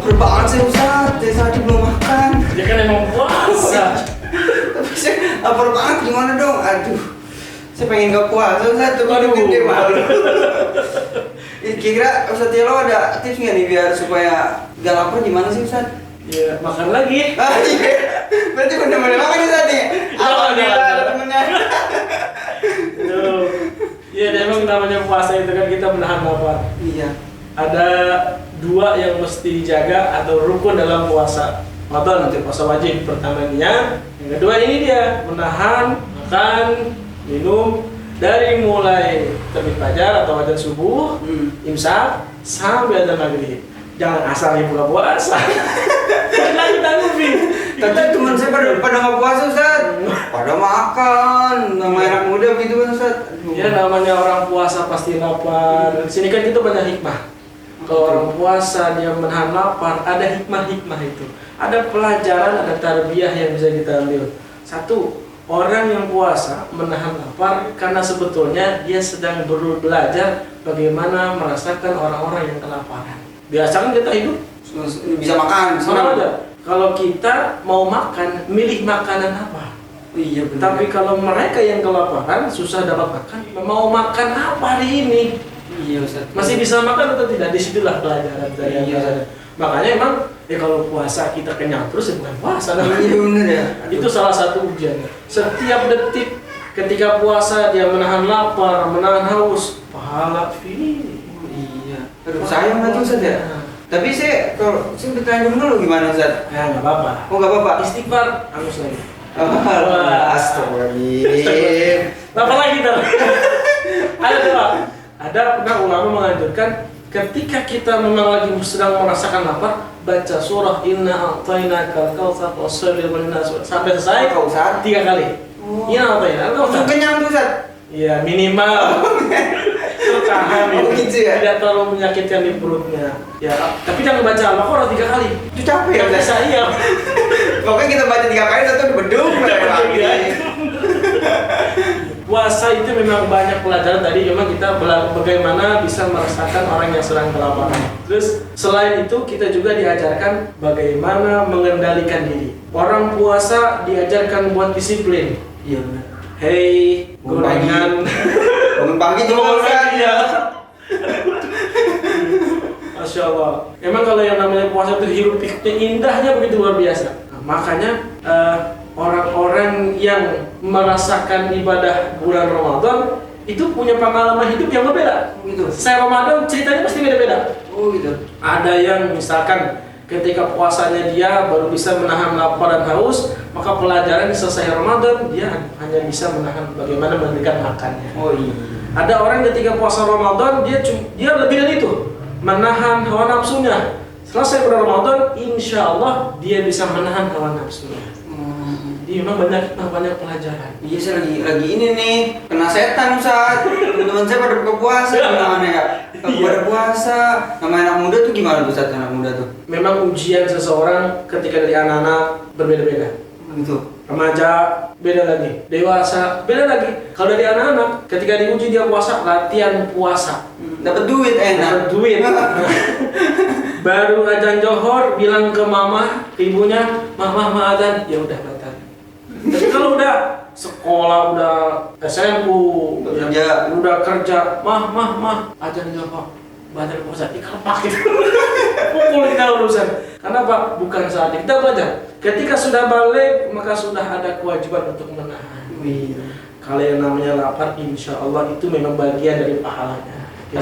lapar banget sih Ustaz, dari tadi belum makan. Ya kan emang puasa. Tapi saya lapar banget, gimana dong? Aduh, saya pengen gak puasa Ustaz, tapi Aduh. gede malu. Kira-kira Ustaz Yelo ada tips nggak nih biar supaya gak lapar gimana sih Ustaz? Ya makan lagi. Ah iya, berarti bener-bener makan Ustaz nih? Alhamdulillah ada temennya. Tuh. Ya emang namanya puasa itu kan kita menahan lapar. Iya. Ada dua yang mesti dijaga atau rukun dalam puasa. Ramadan nanti puasa wajib pertamanya. Yang kedua ini dia menahan makan, minum dari mulai terbit fajar atau azan subuh, imsak sampai azan maghrib. Jangan asalnya buka puasa. Lagi tanggung nih. Tapi teman saya pada nggak puasa Ustaz. Pada makan, nama anak muda begitu kan Ustaz. Aduh. Ya namanya orang puasa pasti lapar. Di sini kan kita banyak hikmah. Kalau orang puasa dia menahan lapar, ada hikmah-hikmah itu. Ada pelajaran, ada tarbiyah yang bisa kita ambil. Satu, orang yang puasa menahan lapar karena sebetulnya dia sedang belajar bagaimana merasakan orang-orang yang kelaparan. Biasa kan kita hidup Bisa makan, sama aja. Kalau kita mau makan, milih makanan apa? Iya benar. Tapi kalau mereka yang kelaparan, susah dapat makan, mau makan apa hari ini? Iya Ustaz. Masih bisa makan atau tidak? Disitulah pelajaran saya. Iya. Makanya emang kalau puasa kita kenyang terus ya bukan puasa. Iya benar ya. Itu salah satu ujiannya. Setiap detik ketika puasa dia menahan lapar, menahan haus, pahala fili. Iya. Aduh sayang banget Ustaz ya. Tapi saya kalau saya bertanya dulu gimana Ustaz? Ya nggak apa-apa. Oh nggak apa-apa. Istighfar, angus lagi. Astagfirullahaladzim. Apa lagi tuh? Ada pernah ulama menganjurkan ketika kita memang lagi sedang merasakan lapar, baca surah Inna a'tainakal kautsar washolli linnas sampai selesai Kautsar 3 kali. Inna a'tainakal kautsar. Kenyang tuh Ustaz. Iya minimal tertahan Oh, itu. gitu ya? Tidak terlalu menyakitkan di perutnya. Ya, tapi jangan baca Al-Baqarah 3 kali. Itu capek ya Tidak Ustaz. bisa iya. Pokoknya kita baca 3 kali atau di bedung lagi. Puasa itu memang banyak pelajaran tadi, memang kita bagaimana bisa merasakan orang yang sedang kelaparan. Terus selain itu kita juga diajarkan bagaimana mengendalikan diri. Orang puasa diajarkan buat disiplin. Iya benar. Hei, gorengan. Bangun pagi juga Ustaz. Ya. Masya Allah. Emang kalau yang namanya puasa itu hirup pikuknya indahnya begitu luar biasa. Nah, makanya orang-orang yang merasakan ibadah bulan Ramadan itu punya pengalaman hidup yang berbeda. Gitu. Saya Ramadan ceritanya pasti beda-beda. Oh gitu. Ada yang misalkan ketika puasanya dia baru bisa menahan lapar dan haus, maka pelajaran selesai Ramadan dia hanya bisa menahan bagaimana memberikan makannya. Oh iya. Ada orang ketika puasa Ramadan dia lebih dari itu, menahan hawa nafsunya. Selesai bulan Ramadan, insya Allah dia bisa menahan hawa nafsunya. Jadi memang banyak pelajaran. Iya saya lagi ini nih kena setan Ustaz. Teman-teman saya pada buka puasa gimana ya? Kalau pada puasa, nama anak muda tuh gimana tuh Ustaz anak muda tuh? Memang ujian seseorang ketika dari anak-anak berbeda-beda. Gitu. Remaja beda lagi, dewasa beda lagi. Kalau dari anak-anak ketika diuji dia puasa, latihan puasa. Dapat duit Dapat enak. duit. Baru azan johor bilang ke mama, ke ibunya, mama azan, ya udah batal. Tapi kalau udah sekolah, udah SMU, Kerja. udah kerja, mah, azan johor, batal puasa, dikelepak gitu. Pukul kita urusan. Kenapa? Bukan saatnya. Kita belajar. Ketika sudah balik, maka sudah ada kewajiban untuk menahan. Kalau yang namanya lapar, insya Allah itu memang bagian dari pahalanya. Ya,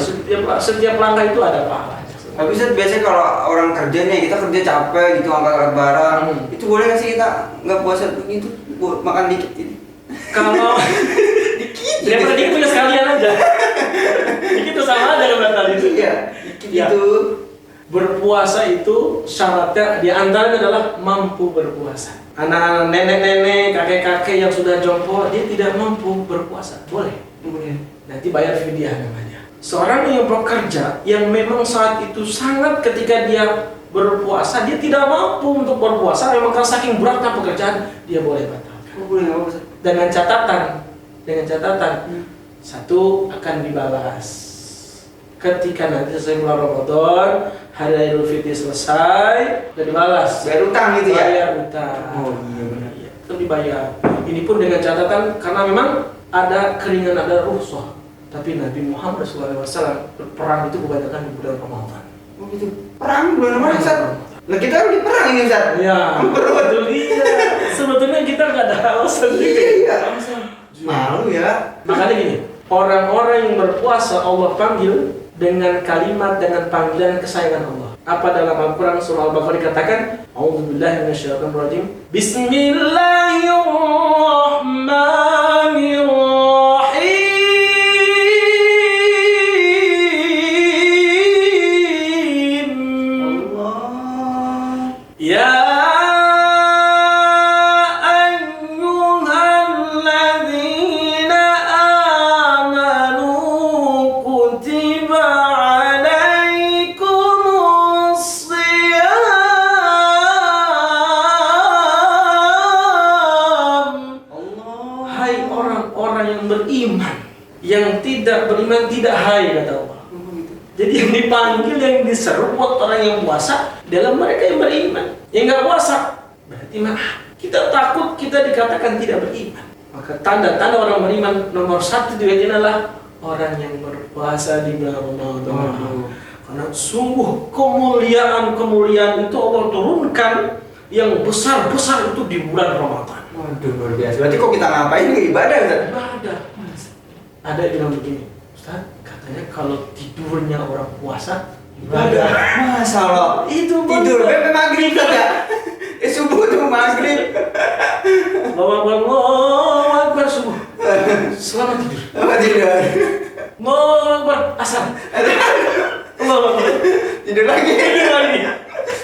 setiap langkah itu ada pahalanya. Tapi Ustaz biasanya kalau orang kerja nih, kita kerja capek gitu angkat barang, itu boleh nggak sih kita nggak puasa begitu, makan dikit gitu? Kalau Dikit. daripada dikit punya sekalian aja. Dikit itu sama aja kan batal itu. Iya, dikit Ya. itu. Berpuasa itu syaratnya diantaranya adalah mampu berpuasa. Anak-anak, nenek-nenek, kakek-kakek yang sudah jompo dia tidak mampu berpuasa, boleh. Nanti bayar fidyah namanya. Seorang yang bekerja yang memang saat itu sangat ketika dia berpuasa dia tidak mampu untuk berpuasa, memang karena saking beratnya pekerjaan dia boleh batalkan. Boleh nggak Ustaz? Dengan catatan, satu akan dibalas. ketika nanti selesai bulan Ramadan, hari Idul Fitri selesai, dan dibalas. Bayar utang gitu ya? Bayar utang. Oh iya benar. Iya, itu dibayar. Ini pun dengan catatan karena memang ada keringan, ada rukhsah. Tapi Nabi Muhammad SAW berperang itu kebanyakan di bulan Ramadan. Oh gitu. Perang bulan Ramadan, Ustaz? Lah kita harus di perang ini, Ustaz? Iya. Betul dia. Sebetulnya kita nggak ada alasan juga. Iya. Malu ya. Makanya gini, orang-orang yang berpuasa Allah panggil dengan kalimat, dengan panggilan kesayangan Allah. Apa dalam Al-Quran surah Al-Baqarah dikatakan, A'udzubillahi minasyaitonirrajim. Bismillahirrahmanirrahim. Allah. Ya yang tidak beriman tidak hai, kata Allah. Jadi yang dipanggil, yang diseru buat orang yang puasa adalah mereka yang beriman. Yang nggak puasa berarti kita takut kita dikatakan tidak beriman. Maka tanda-tanda orang beriman nomor satu juga adalah orang yang berpuasa di bulan Ramadan. Karena sungguh kemuliaan itu Allah turunkan yang besar-besar itu di bulan Ramadan. Waduh, luar biasa. Berarti kok kita ngapain ini ibadah, Ustaz? Ibadah. Ada yang bilang begini, Ustaz, katanya kalau tidurnya orang puasa ibadah. Masa Allah. Itu tidur sampai maghrib, Ustaz ya? Subuh tuh maghrib. Allahu Akbar subuh. Selamat tidur. Selamat tidur. Allahu Akbar asar. Allahu Akbar. Tidur lagi. Tidur lagi.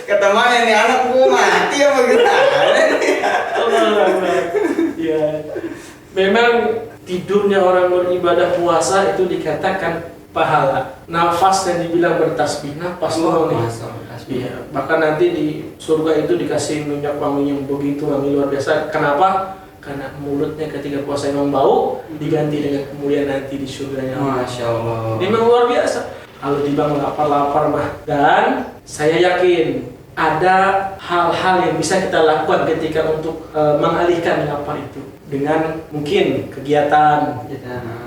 Kata Maya nih anakku mati apa gimana nih? Allahu Akbar. Ya. Memang tidurnya orang beribadah puasa itu dikatakan pahala. Nafas yang dibilang bertasbih, nafas doang nih. Iya, bahkan nanti di surga itu dikasih minyak wangi yang begitu wangi luar biasa. Kenapa? Karena mulutnya ketika puasa memang bau, diganti dengan kemuliaan nanti di surganya. Masya Allah. Memang luar biasa. Kalau dibang lapar-lapar mah. Dan saya yakin ada hal-hal yang bisa kita lakukan ketika untuk mengalihkan lapar itu. Dengan mungkin kegiatan,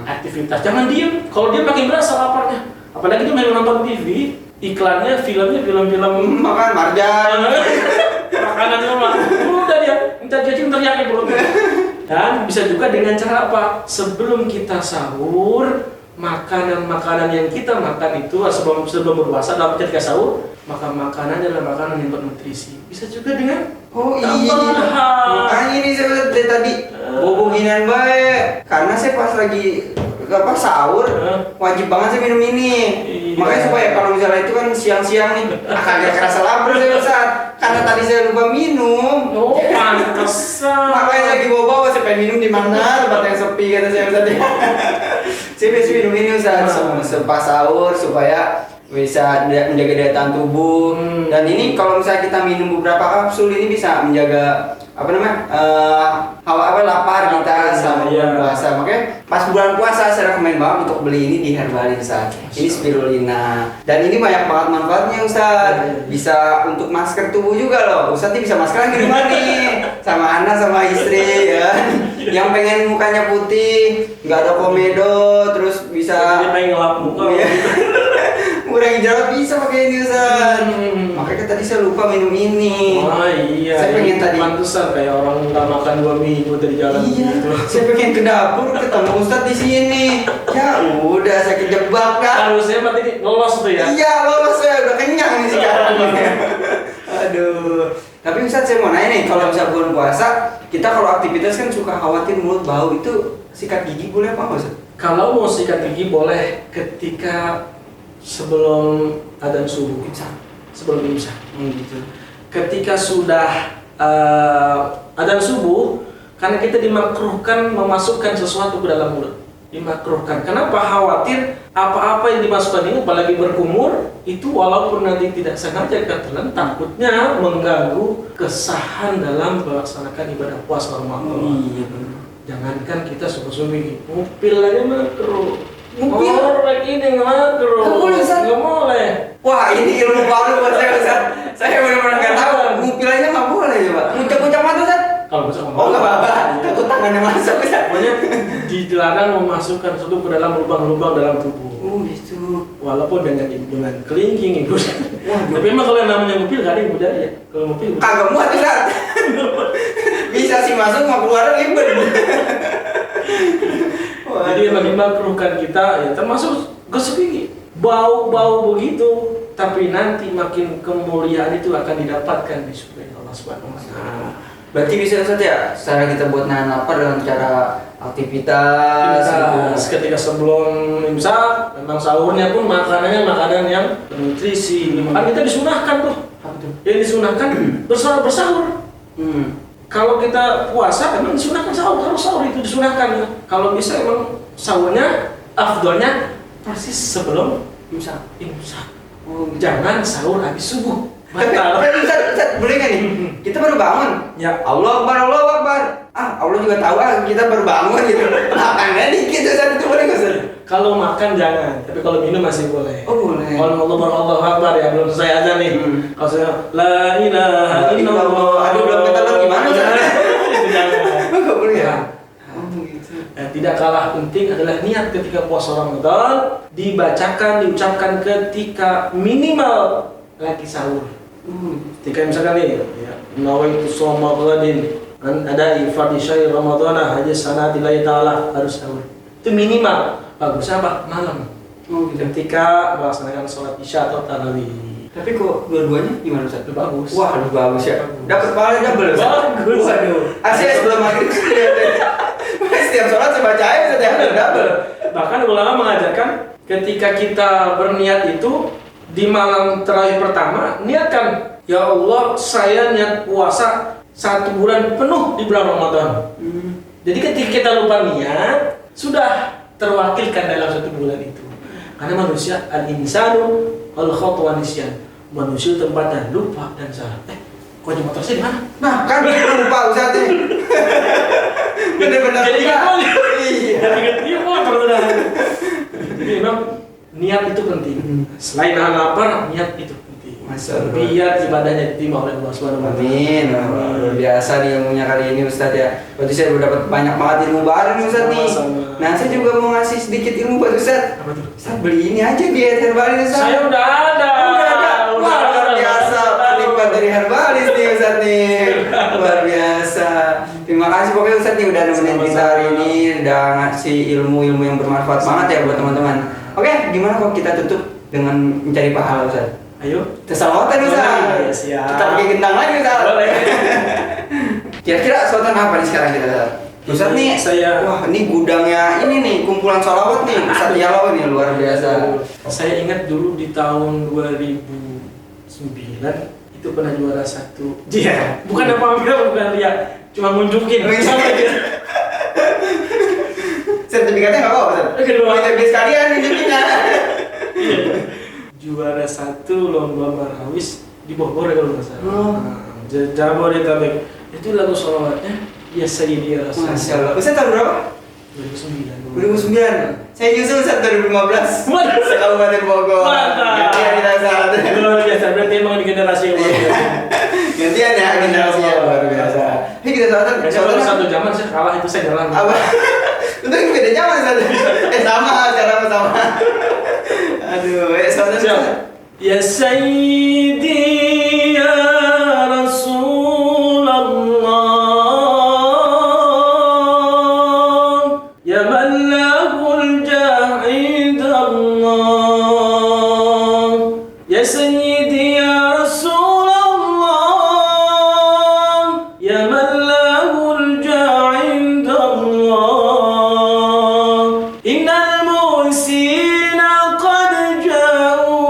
aktivitas. Jangan diem. Kalau dia makin berasa laparnya. Apalagi dia main nonton TV, iklannya, filmnya, film-film makan marjan, makanan semua. Udah dia minta cacing teriaknya perutnya. Dan bisa juga dengan cara apa? Sebelum kita sahur, makanan-makanan yang kita makan itu sebelum berpuasa dalam ketika sahur, maka makanan adalah makanan yang bernutrisi. Bisa juga dengan makanya ini saya dari tadi boboginan baik karena saya pas lagi sahur wajib banget saya minum ini. Makanya supaya kalau misalnya itu kan siang-siang nih agak kerasa lapar saya Ustaz karena tadi saya lupa minum. Oh pantesan. Makanya saya lagi bawa saya pengen minum di mana tempat yang sepi kata saya Ustaz. Saya biasa minum ini Ustaz pas sahur supaya bisa menjaga daya tahan tubuh. Dan ini kalau misalnya kita minum beberapa kapsul ini bisa menjaga lapar kita sama bulan puasa. Makanya pas bulan puasa saya rekomen banget untuk beli ini di Herbalin Ustaz. Ini spirulina. Dan ini banyak banget manfaatnya Ustaz. Bisa untuk masker tubuh juga loh. Ustaz ini bisa maskeran di rumah nih sama anak sama istri ya. Yang pengen mukanya putih, nggak ada komedo, terus bisa pengen ngelap muka. Ngurangi jerawat bisa pakai ini Ustaz. Makanya tadi saya lupa minum ini. Oh iya. Saya pengen tadi pantesan kayak orang nggak makan 2 minggu dari jalan gitu. Saya pengen ke dapur ketemu Ustaz di sini. Ya udah saya kejebak kan. Harusnya berarti lolos tuh ya. Iya lolos saya udah kenyang nih sekarang. Aduh. Tapi Ustaz saya mau nanya nih kalau misalnya bulan puasa kita kalau aktivitas kan suka khawatir mulut bau itu sikat gigi boleh apa enggak Ustaz? Kalau mau sikat gigi boleh ketika sebelum adzan subuh, sebelum imsak. Gitu. Ketika sudah adzan subuh, karena kita dimakruhkan memasukkan sesuatu ke dalam mulut, dimakruhkan. Kenapa? Khawatir apa-apa yang dimasukkan ini, apalagi berkumur, itu walaupun nanti tidak sengaja ketelan, takutnya mengganggu kesahan dalam melaksanakan ibadah puasa Ramadan. Iya benar. Jangankan kita subuh-subuh ngupil aja makruh. Ngupil. Oh, kayak gini makro. Nggak boleh, Ustaz. Nggak boleh. Wah, ini ilmu baru buat saya, Ustaz. Saya benar-benar nggak tahu. Ngupil aja nggak boleh coba. Ngucap-ngucap mata, Ustaz. Kalau bisa Oh, nggak apa-apa. Takut tangannya masuk, Ustaz. Pokoknya dilarang memasukkan sesuatu ke dalam lubang-lubang dalam tubuh. Oh, gitu. Walaupun dengan kelingking itu. Waduh. Tapi emang kalau yang namanya ngupil gak ada yang budaya ya. Kalau ngupil Kagak muat, Ustaz. Bisa sih masuk, mau keluar ribet. jadi emang dimakruhkan kita ya termasuk gosok gigi. Bau-bau begitu, tapi nanti makin kemuliaan itu akan didapatkan di surga Allah Subhanahu wa taala. Berarti bisa, Ustaz ya, cara kita buat nahan lapar dengan cara aktivitas gitu. Ketika sebelum imsak, memang sahurnya pun makanannya makanan yang bernutrisi. Kan kita disunahkan tuh. Apa tuh? Yang disunahkan bersahur. Kalau kita puasa memang disunahkan sahur, harus sahur itu disunahkan. Kalau bisa emang sahurnya afdolnya persis sebelum Imsak. imsak. Oh, Jangan sahur habis subuh. Tapi Batal. Ustaz, boleh nggak nih? Kita baru bangun. Ya. Allah Akbar, Allah Akbar. Allah juga tahu kita baru bangun gitu. Makannya dikit, Ustaz, itu boleh nggak, Ustaz? Kalau makan jangan, tapi kalau minum masih boleh. Oh, boleh. Kalau Allah Akbar ya belum selesai aja nih. Kalau saya la ilaha illallah. Aduh, belum ketahuan gimana, Ustaz? Itu jangan. Oh, nggak boleh ya? Ya. Oh, gitu. Tidak kalah penting adalah niat ketika puasa Ramadan diucapkan ketika minimal lagi sahur. Ketika misalkan nih, ya, nawaitu shoma ghadin ada fardhi syahr ramadhana haja sanatillahi ta'ala harus sahur. Itu minimal. Bagusnya apa? Malam. Oh, gitu. Ketika melaksanakan sholat isya atau tarawih. Tapi kok dua-duanya gimana, Ustaz? Itu bagus. Wah, lu bagus ya. Dapat pahala double, Ustaz. Bagus. Waduh. Asli sebelum maghrib setiap sholat saya baca aja, Ustaz, ya. Double. Bahkan ulama mengajarkan ketika kita berniat itu di malam tarawih pertama, niatkan, ya Allah, saya niat puasa 1 bulan penuh di bulan Ramadan. Jadi ketika kita lupa niat, sudah terwakilkan dalam 1 bulan itu. Karena manusia al-insanu al-khata' nisyan. Manusia tempatnya lupa dan salah. Kunci motor saya di mana? Nah, kan lupa, Ustaz. Bener-bener Jadi lupa. ingat motor. Iya. Jadi ingat motor sudah. Jadi memang niat itu penting. Selain nahan lapar, niat itu penting. Masya Allah. Biar ibadahnya diterima oleh Allah Subhanahu wa taala. Amin. Luar biasa nih ilmunya kali ini, Ustaz ya. Berarti saya udah dapat banyak banget ilmu baru nih, Ustaz nih. Sama-sama. Nah, saya juga mau ngasih sedikit ilmu buat Ustaz. Apa tuh? Ustaz beli ini aja di Herbalis, Ustaz. Saya udah ada. Udah ada. Wah, luar biasa. Penikmat dari Herbalis nih, Ustaz nih. Luar biasa. Terima kasih pokoknya Ustaz nih udah nemenin kita hari ini, udah ngasih ilmu-ilmu yang bermanfaat banget ya buat teman-teman. Oke, gimana kalau kita tutup dengan mencari pahala, Ustaz? Ayo. Kesalawatan, Ustaz. Boleh, siap. Kita pakai gendang lagi, Ustaz. Boleh. Kira-kira salawatan apa nih sekarang kita, Ustaz? Ustaz nih, wah ini gudangnya ini nih, kumpulan salawat nih, Ustaz Yalaw nih, luar biasa. Saya ingat dulu di tahun 2009 itu pernah juara 1. Iya, bukan apa-apa, bukan lihat, cuma ngunjukin. Sama dia. Sertifikatnya nggak apa-apa, Ustaz? Kedua. Kita beli sekalian nunjukinnya. Juara 1 lomba marawis di Bogor kalau nggak salah. Oh. Jabodetabek. Itu lagu sholawatnya ya Sayyidi ya Rasul. Masya Allah. Ustaz tahun berapa? 2009. 2009. Saya nyusul Ustaz 2015. Waduh. Kabupaten Bogor. Mantap. Gantian kita saat. Luar biasa, berarti emang di generasi yang luar biasa. Gantian ya generasinya luar biasa. Ini kita salawatan. Kayaknya kalau satu zaman saya kalah itu saya jalan. Apa? Untuk beda zaman Ustaz. Sama, cara sama. Aduh, salawatan. Siap. Ya Sayyidi ya Rasulullah ya man lahul jahid Allah ya Sayyidi ya Rasulullah ya man lahul jahid Allah innal muhsina qad ja'u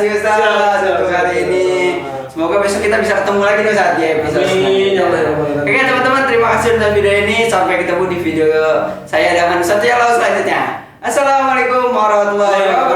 kasih Ustaz untuk hari ini. Semoga besok kita bisa ketemu lagi nih Ustaz di episode selanjutnya. Oke teman-teman, terima kasih untuk video ini. Sampai ketemu di video saya dengan Ustaz Yalo selanjutnya. Assalamualaikum warahmatullahi wabarakatuh.